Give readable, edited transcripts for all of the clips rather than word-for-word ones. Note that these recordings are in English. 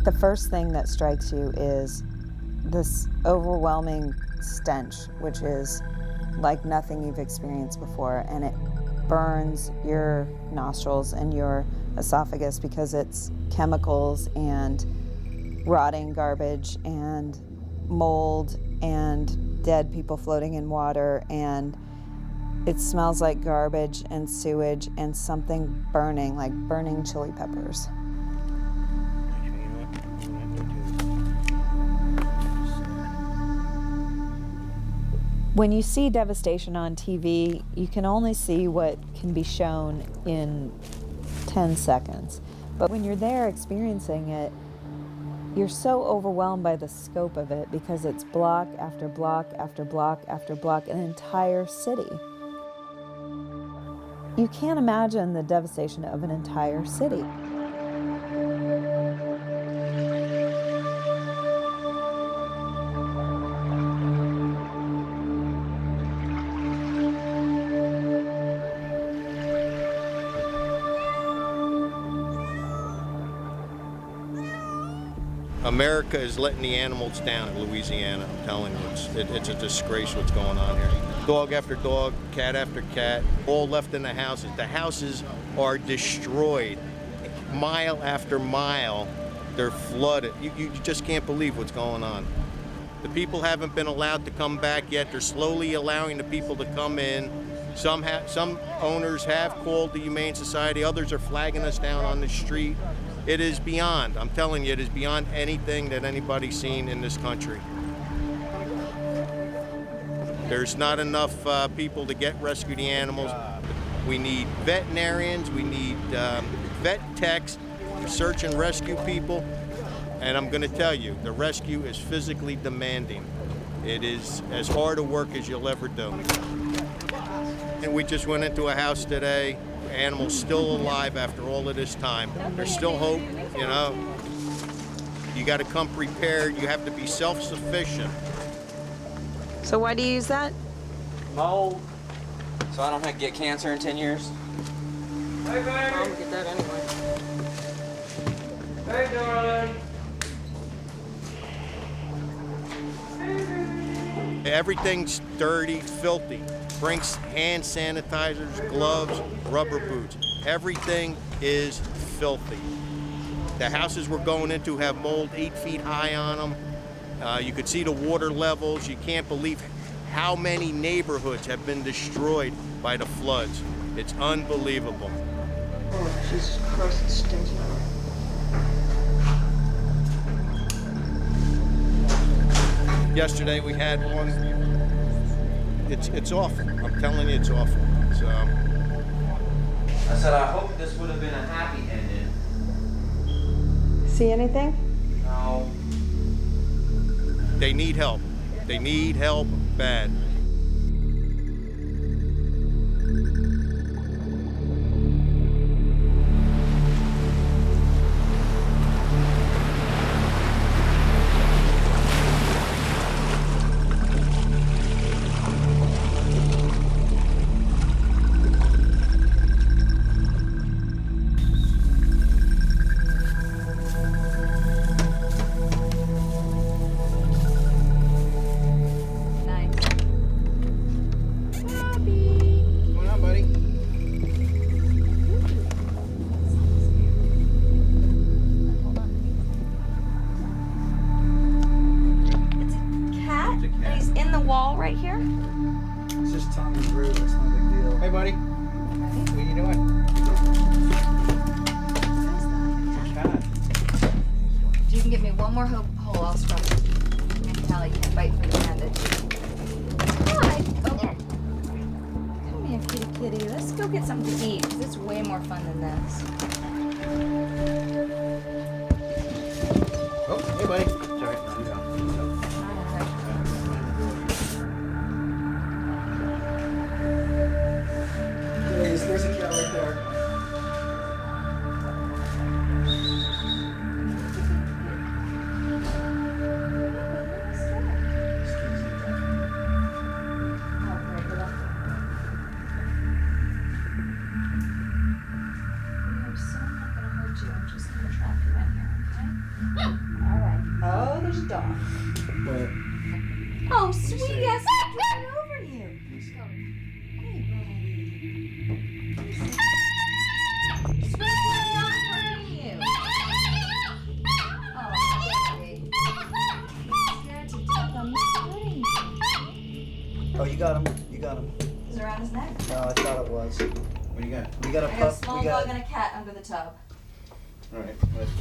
The first thing that strikes you is this overwhelming stench, which is like nothing you've experienced before, and it burns your nostrils and your esophagus because it's chemicals and rotting garbage and mold and dead people floating in water, and it smells like garbage and sewage and something burning, like burning chili peppers. When you see devastation on TV, you can only see what can be shown in 10 seconds. But when you're there experiencing it, you're so overwhelmed by the scope of it because it's block after block after block after block, an entire city. You can't imagine the devastation of an entire city. America is letting the animals down in Louisiana. I'm telling you, it's a disgrace what's going on here. Dog after dog, cat after cat, all left in the houses. The houses are destroyed. Mile after mile, they're flooded. You just can't believe what's going on. The people haven't been allowed to come back yet. They're slowly allowing the people to come in. Some owners have called the Humane Society. Others are flagging us down on the street. It is beyond, I'm telling you, it is beyond anything that anybody's seen in this country. There's not enough people to get rescue the animals. We need veterinarians, we need vet techs, search and rescue people. And I'm going to tell you, the rescue is physically demanding. It is as hard a work as you'll ever do. And we just went into a house today. Animals still alive after all of this time. There's still hope, you know. You got to come prepared. You have to be self-sufficient. So why do you use that? Mold. So I don't have to get cancer in 10 years. Hey, baby. I'm gonna get that anyway. Hey, darling. Everything's dirty, filthy. Bring hand sanitizers, gloves, rubber boots. Everything is filthy. The houses we're going into have mold 8 feet high on them. You could see the water levels. You can't believe how many neighborhoods have been destroyed by the floods. It's unbelievable. Oh, Jesus Christ, it stinks. Yesterday we had one. It's awful. I'm telling you, it's awful. So I said I hope this would have been a happy ending. See anything? No. they need help. They need help bad. Right here? It's just Tommy's root, it's not a big deal. Hey, buddy. What are you doing? If you can get me one more hole, I'll scrub it. I can tell I can't bite for the bandage. Hi. Okay. Come here, kitty kitty. Let's go get something to eat, because it's way more fun than this. Oh, hey, buddy. Sorry, I'm down. There's a cat right there. I'm so not gonna hurt you. I'm just gonna trap you in here, okay? dog. But Oh, sweetie, I stepped right over you. Sweetie, I'm not hurting you. Oh, baby. I'm scared to death. I'm not hurting you. oh, you got him. You got him. It's around his neck. No, I thought it was. What do you got? We got a I got a pup. small We got. dog and a cat under the tub. All right, let's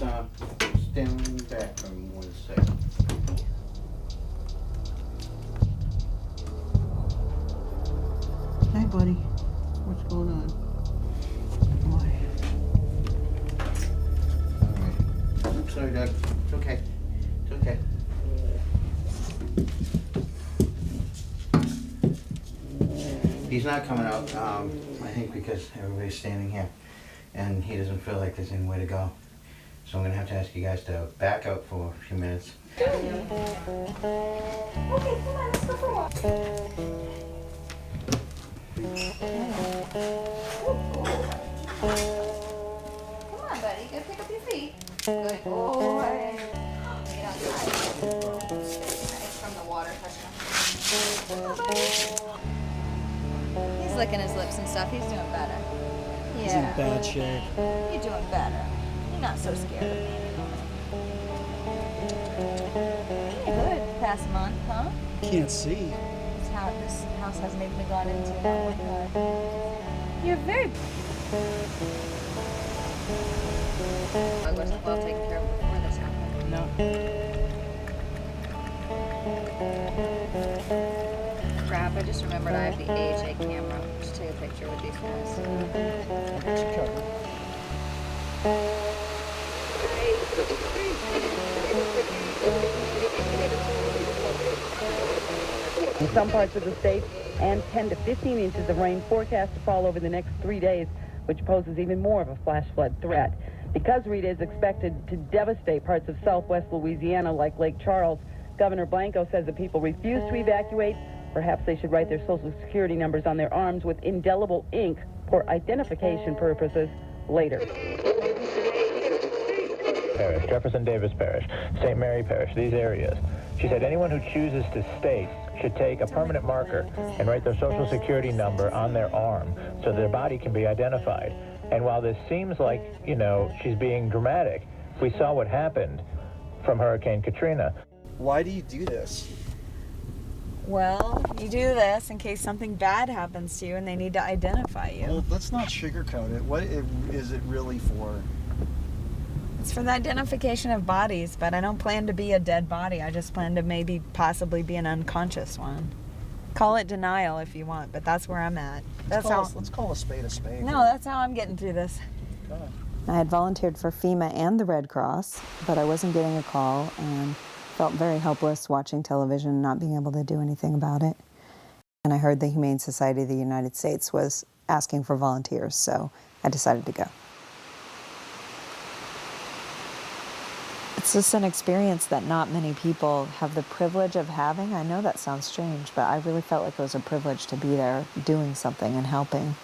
stand back for 1 second. Hey, buddy. What's going on? All right. I'm sorry, Doug. It's okay. It's okay. He's not coming out, I think because everybody's standing here and he doesn't feel like there's anywhere to go. So I'm gonna have to ask you guys to back out for a few minutes. Okay, come on, let's go for a walk. Come on, buddy. Go pick up your feet. Good boy. Get outside. It's from the water touching him. Come on, buddy. He's licking his lips and stuff. He's doing better. Yeah. He's in bad shape. You're doing better. You're not so scared of me anymore. Good. Pass a month, huh? Can't see. This house hasn't even been gone into. Oh my God. You're very. I wasn't well taken care of before this happened. No. Crap, I just remembered I have the AHA camera. Just take a picture with these guys. I got you covered. In some parts of the state, and 10 to 15 inches of rain forecast to fall over the next 3 days, which poses even more of a flash flood threat. Because Rita is expected to devastate parts of southwest Louisiana like Lake Charles, Governor Blanco says if people refuse to evacuate, perhaps they should write their Social Security numbers on their arms with indelible ink for identification purposes later. Parish, Jefferson Davis Parish, St. Mary Parish, these areas. She said anyone who chooses to stay should take a permanent marker and write their Social Security number on their arm so their body can be identified. And while this seems like, you know, she's being dramatic, we saw what happened from Hurricane Katrina. Why do you do this? Well, you do this in case something bad happens to you and they need to identify you. Well, let's not sugarcoat it. What is it really for? It's for the identification of bodies, but I don't plan to be a dead body. I just plan to maybe possibly be an unconscious one. Call it denial if you want, but that's where I'm at. Let's call a spade a spade. No, that's how I'm getting through this. Okay. I had volunteered for FEMA and the Red Cross, but I wasn't getting a call and felt very helpless watching television and not being able to do anything about it. And I heard the Humane Society of the United States was asking for volunteers, so I decided to go. It's just an experience that not many people have the privilege of having. I know that sounds strange, but I really felt like it was a privilege to be there doing something and helping.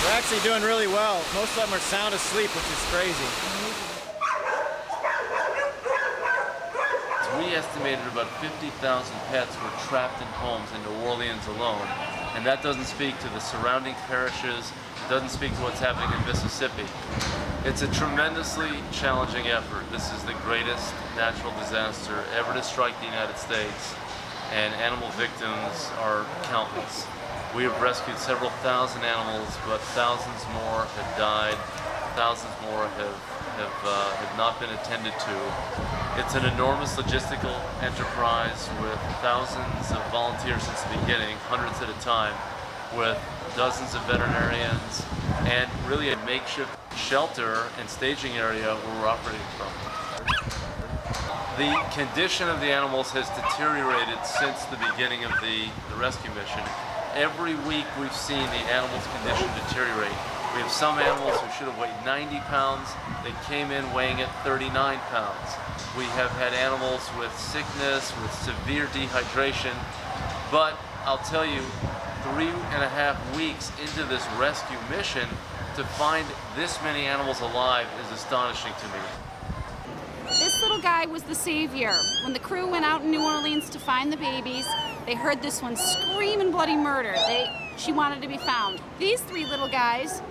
We're actually doing really well. Most of them are sound asleep, which is crazy. We estimated about 50,000 pets were trapped in homes in New Orleans alone, and that doesn't speak to the surrounding parishes, it doesn't speak to what's happening in Mississippi. It's a tremendously challenging effort. This is the greatest natural disaster ever to strike the United States, and animal victims are countless. We have rescued several thousand animals, but thousands more have died, thousands more have not been attended to. It's an enormous logistical enterprise with thousands of volunteers since the beginning, hundreds at a time, with dozens of veterinarians, and really a makeshift shelter and staging area where we're operating from. The condition of the animals has deteriorated since the beginning of the rescue mission. Every week we've seen the animals' condition deteriorate. We have some animals who should have weighed 90 pounds. They came in weighing at 39 pounds. We have had animals with sickness, with severe dehydration. But I'll tell you, 3.5 weeks into this rescue mission, to find this many animals alive is astonishing to me. This little guy was the savior. When the crew went out in New Orleans to find the babies, they heard this one screaming bloody murder. She wanted to be found. These 3 little guys,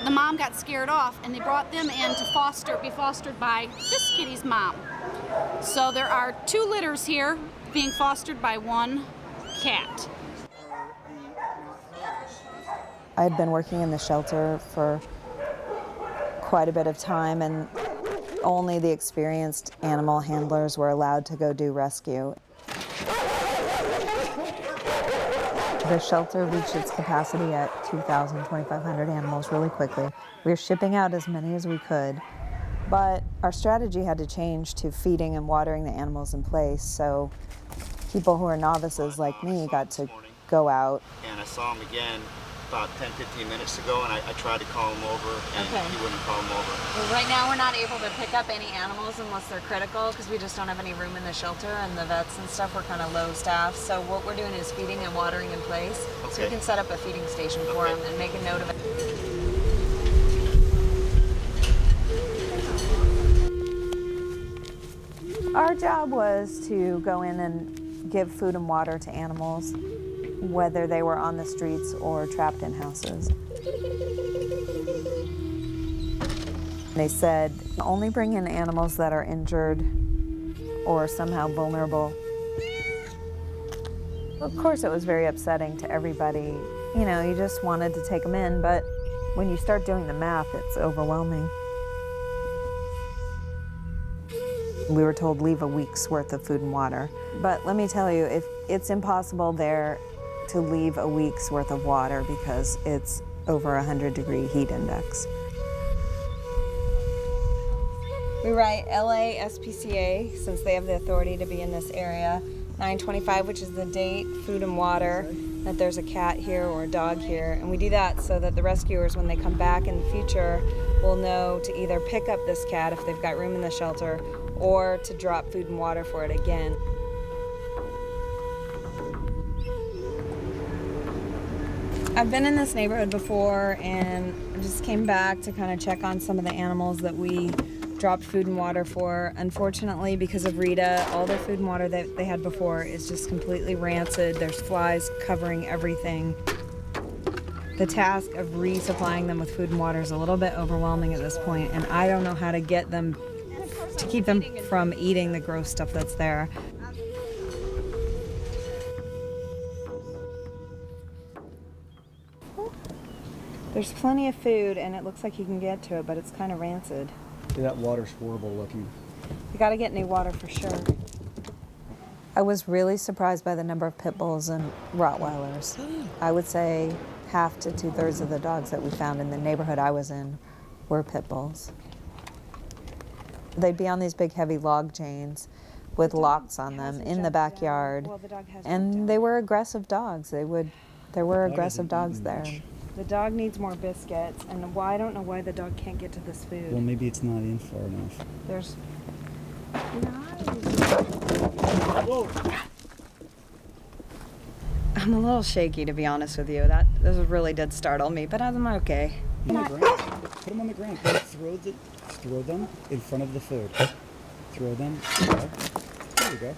the mom got scared off, and they brought them in to be fostered by this kitty's mom. So there are 2 litters here being fostered by 1 cat. I had been working in the shelter for quite a bit of time, and only the experienced animal handlers were allowed to go do rescue. The shelter reached its capacity at 2,000, 2,500 animals really quickly. We were shipping out as many as we could, but our strategy had to change to feeding and watering the animals in place, so people who are novices like me got to go out. And I saw him again about 10-15 minutes ago, and I tried to call him over, and he wouldn't call him over. Well, right now we're not able to pick up any animals unless they're critical, because we just don't have any room in the shelter, and the vets and stuff, we're kind of low staffed. So what we're doing is feeding and watering in place, so we can set up a feeding station for them and make a note of it. Our job was to go in and give food and water to animals, whether they were on the streets or trapped in houses. They said, only bring in animals that are injured or somehow vulnerable. Of course, it was very upsetting to everybody. You know, you just wanted to take them in, but when you start doing the math, it's overwhelming. We were told leave a week's worth of food and water. But let me tell you, it's impossible there to leave a week's worth of water because it's over 100-degree heat index. We write LASPCA, since they have the authority to be in this area, 925, which is the date, food and water, that there's a cat here or a dog here. And we do that so that the rescuers, when they come back in the future, will know to either pick up this cat if they've got room in the shelter or to drop food and water for it again. I've been in this neighborhood before, and I just came back to kind of check on some of the animals that we dropped food and water for. Unfortunately, because of Rita, all the food and water that they had before is just completely rancid. There's flies covering everything. The task of resupplying them with food and water is a little bit overwhelming at this point, and I don't know how to get them, to keep them from eating the gross stuff that's there. There's plenty of food, and it looks like you can get to it, but it's kind of rancid. Yeah, that water's horrible looking. You gotta get new water for sure. I was really surprised by the number of pit bulls and Rottweilers. I would say half to 2/3 of the dogs that we found in the neighborhood I was in were pit bulls. They'd be on these big heavy log chains with locks on them in the backyard. And they were aggressive dogs. There were aggressive dogs there. The dog needs more biscuits, and I don't know why the dog can't get to this food. Well, maybe it's not in far enough. There's... Whoa. I'm a little shaky, to be honest with you. This really did startle me, but I'm okay. On the ground. Put them on the ground. Throw them in front of the food. Throw them. There we go.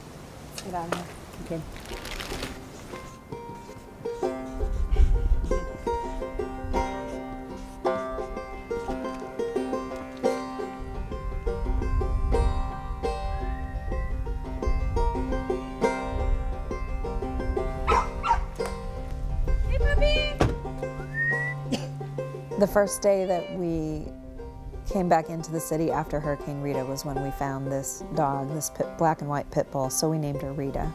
Let's get out of here. Okay. The first day that we came back into the city after Hurricane Rita was when we found this dog, this black and white pit bull, so we named her Rita.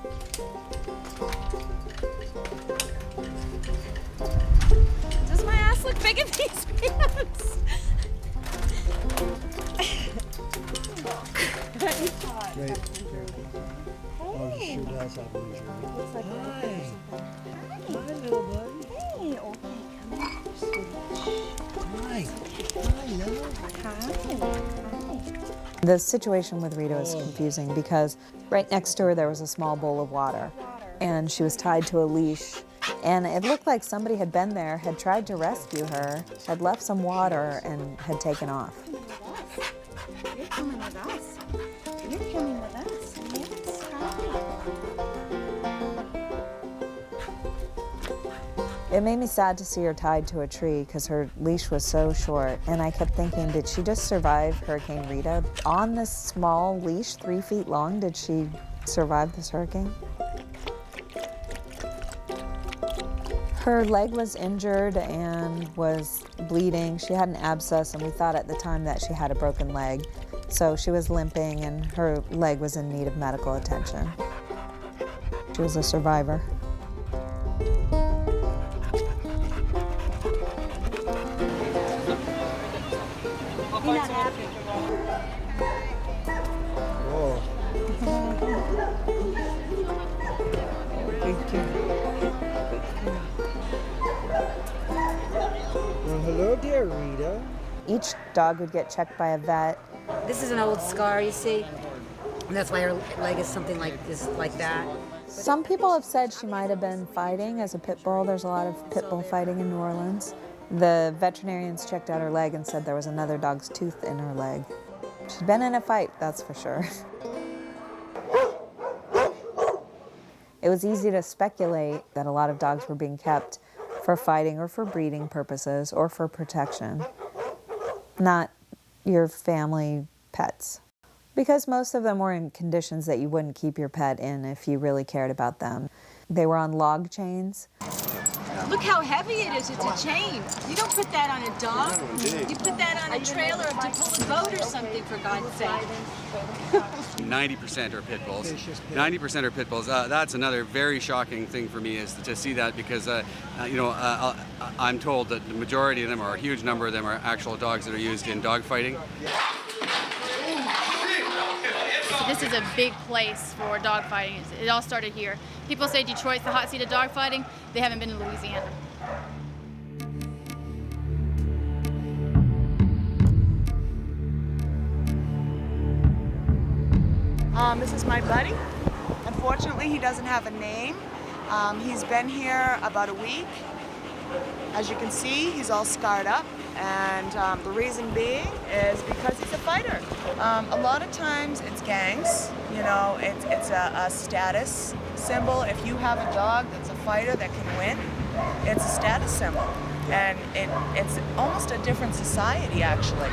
Does my ass look big in these pants? Great. Oh, it sure does have an injury. Hi, little buddy. Hey, okay, come here. Hi. The situation with Rita was confusing because right next to her there was a small bowl of water, and she was tied to a leash, and it looked like somebody had been there, had tried to rescue her, had left some water, and had taken off. You're coming with us. You're coming with us. Yes. It made me sad to see her tied to a tree because her leash was so short. And I kept thinking, did she just survive Hurricane Rita? On this small leash, 3 feet long, did she survive this hurricane? Her leg was injured and was bleeding. She had an abscess, and we thought at the time that she had a broken leg. So she was limping, and her leg was in need of medical attention. She was a survivor. You're not happy. Whoa. Well, hello there, Rita. Each dog would get checked by a vet. This is an old scar, you see, and that's why her leg is something like this, like that. Some people have said she might have been fighting as a pit bull. There's a lot of pit bull fighting in New Orleans. The veterinarians checked out her leg and said there was another dog's tooth in her leg. She'd been in a fight, that's for sure. It was easy to speculate that a lot of dogs were being kept for fighting or for breeding purposes or for protection, not your family pets. Because most of them were in conditions that you wouldn't keep your pet in if you really cared about them. They were on log chains. Look how heavy it is. It's a chain. You don't put that on a dog. You put that on a trailer to pull a boat or something, for God's sake. 90% are pit bulls. 90% are pit bulls. That's another very shocking thing for me is to see that because, I'm told that the majority of them, or a huge number of them, are actual dogs that are used in dog fighting. So this is a big place for dog fighting. It all started here. People say Detroit's the hot seat of dog fighting. They haven't been to Louisiana. This is my buddy. Unfortunately, he doesn't have a name. He's been here about a week. As you can see, he's all scarred up, and the reason being is because he's a fighter. A lot of times it's gangs, it's a status symbol. If you have a dog that's a fighter that can win, it's a status symbol. And it's almost a different society, actually.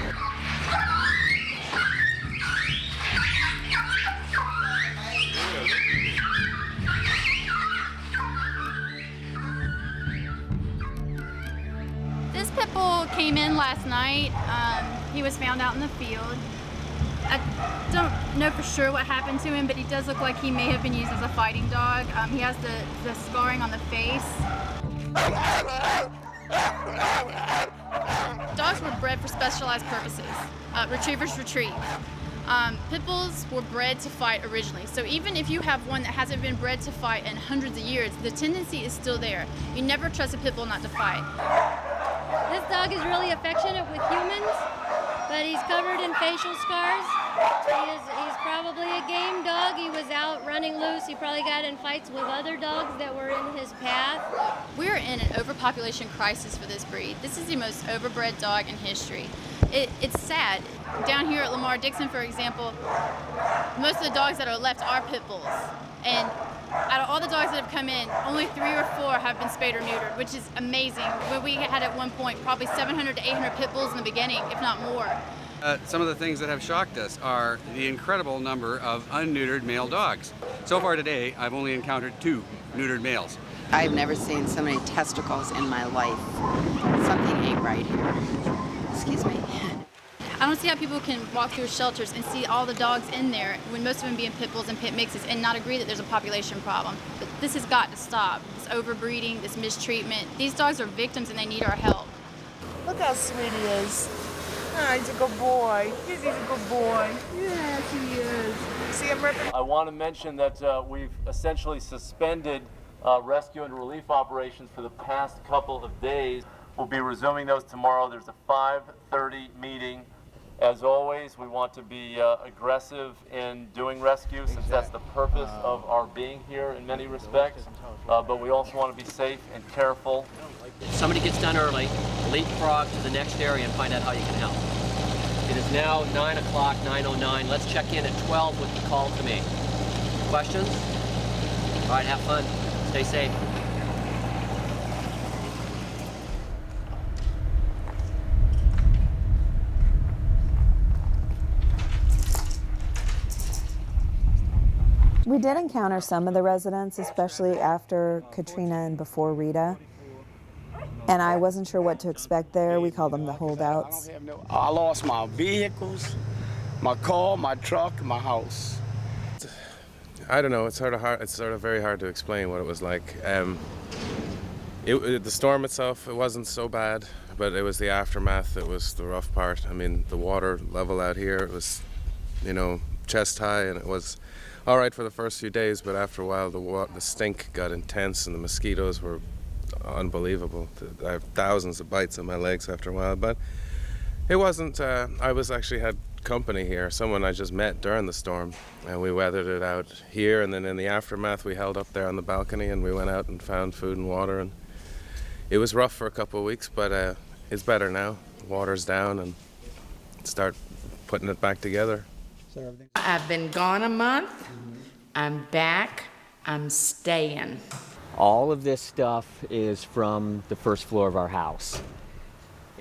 This pit bull came in last night. He was found out in the field. I don't know for sure what happened to him, but he does look like he may have been used as a fighting dog. He has the scarring on the face. Dogs were bred for specialized purposes. Retrievers retrieve. Pit bulls were bred to fight originally. So even if you have one that hasn't been bred to fight in hundreds of years, the tendency is still there. You never trust a pit bull not to fight. This dog is really affectionate with humans, but he's covered in facial scars. He's probably a game dog. He was out running loose. He probably got in fights with other dogs that were in his path. We're in an overpopulation crisis for this breed. This is the most overbred dog in history. It's sad. Down here at Lamar Dixon, for example, most of the dogs that are left are pit bulls. And out of all the dogs that have come in, only 3 or 4 have been spayed or neutered, which is amazing. We had at one point probably 700 to 800 pit bulls in the beginning, if not more. Some of the things that have shocked us are the incredible number of unneutered male dogs. So far today, I've only encountered 2 neutered males. I've never seen so many testicles in my life. Something ain't right here. Excuse me. I don't see how people can walk through shelters and see all the dogs in there when most of them being pit bulls and pit mixes and not agree that there's a population problem. But this has got to stop. This overbreeding, this mistreatment. These dogs are victims and they need our help. Look how sweet he is. Oh, he's a good boy. He's a good boy. Yes, he is. See him ripping? I want to mention that we've essentially suspended rescue and relief operations for the past couple of days. We'll be resuming those tomorrow. There's a 5:30 meeting. As always, we want to be aggressive in doing rescue since that's the purpose of our being here in many respects. But we also want to be safe and careful. If somebody gets done early, leapfrog to the next area and find out how you can help. It is now 9 o'clock, 9:09. Let's check in at 12 with the call to me. Questions? All right, have fun. Stay safe. We did encounter some of the residents, especially after Katrina and before Rita. And I wasn't sure what to expect there. We call them the holdouts. I lost my vehicles, my car, my truck, my house. I don't know. It's sort of very hard to explain what it was like. The storm itself, it wasn't so bad, but it was the aftermath that was the rough part. I mean, the water level out here, it was, chest high, and it was all right for the first few days, but after a while the stink got intense and the mosquitoes were unbelievable. I have thousands of bites on my legs after a while, but it wasn't, I had company here, someone I just met during the storm, and we weathered it out here, and then in the aftermath we held up there on the balcony and we went out and found food and water, and it was rough for a couple of weeks, but it's better now. Water's down and start putting it back together. I've been gone a month. I'm back. I'm staying. All of this stuff is from the first floor of our house.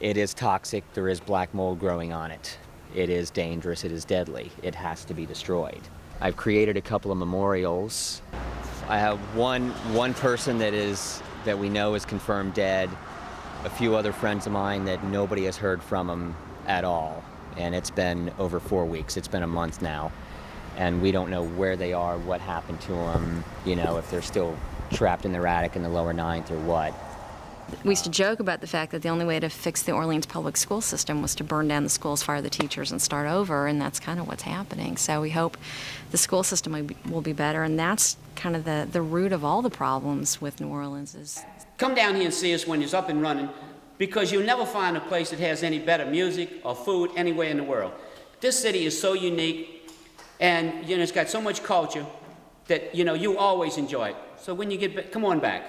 It is toxic. There is black mold growing on it. It is dangerous. It is deadly. It has to be destroyed. I've created a couple of memorials. I have one person that we know is confirmed dead. A few other friends of mine that nobody has heard from them at all. And it's been over 4 weeks. It's been a month now. And we don't know where they are, what happened to them, if they're still trapped in their attic in the lower ninth or what. We used to joke about the fact that the only way to fix the Orleans public school system was to burn down the schools, fire the teachers, and start over, and that's kind of what's happening. So we hope the school system will be better, and that's kind of the root of all the problems with New Orleans is... Come down here and see us when it's up and running, because you'll never find a place that has any better music or food anywhere in the world. This city is so unique, and it's got so much culture that you always enjoy it. So when you get back, come on back.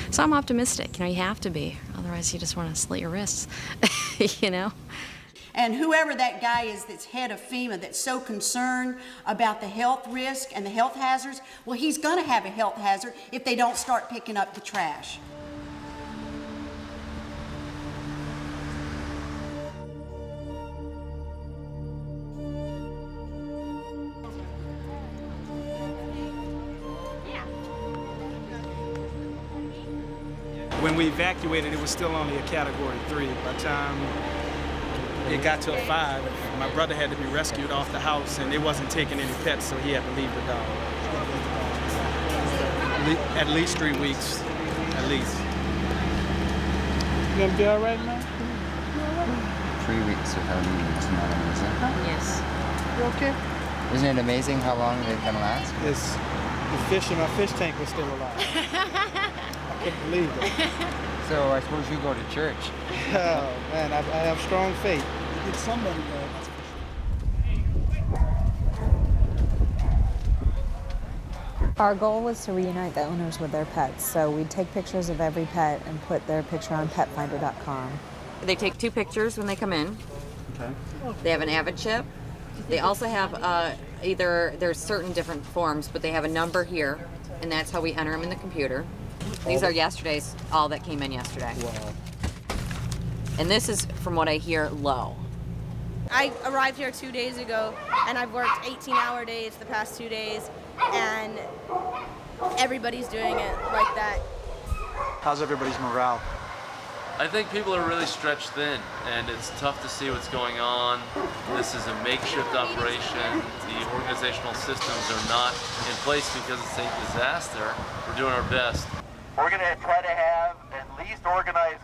So I'm optimistic. You have to be, otherwise you just want to slit your wrists. And whoever that guy is that's head of FEMA that's so concerned about the health risk and the health hazards, well, he's going to have a health hazard if they don't start picking up the trash. When we evacuated, it was still only a Category 3. By the time it got to a 5, my brother had to be rescued off the house, and they wasn't taking any pets, so he had to leave the dog. At least 3 weeks, at least. You gonna be all right now? 3 weeks without eating, isn't that amazing? Yes. You okay? Isn't it amazing how long they can last? The fish in my fish tank was still alive. I couldn't believe it. So I suppose you go to church. Oh man, I have strong faith. It's somebody Our goal was to reunite the owners with their pets, so we'd take pictures of every pet and put their picture on petfinder.com. They take 2 pictures when they come in. Okay. They have an Avid chip. They also have there's certain different forms, but they have a number here, and that's how we enter them in the computer. These are yesterday's, all that came in yesterday. Wow. And this is, from what I hear, low. I arrived here 2 days ago, and I've worked 18-hour days the past 2 days, and everybody's doing it like that. How's everybody's morale? I think people are really stretched thin, and it's tough to see what's going on. This is a makeshift operation. The organizational systems are not in place because it's a disaster. We're doing our best. We're going to try to have at least organized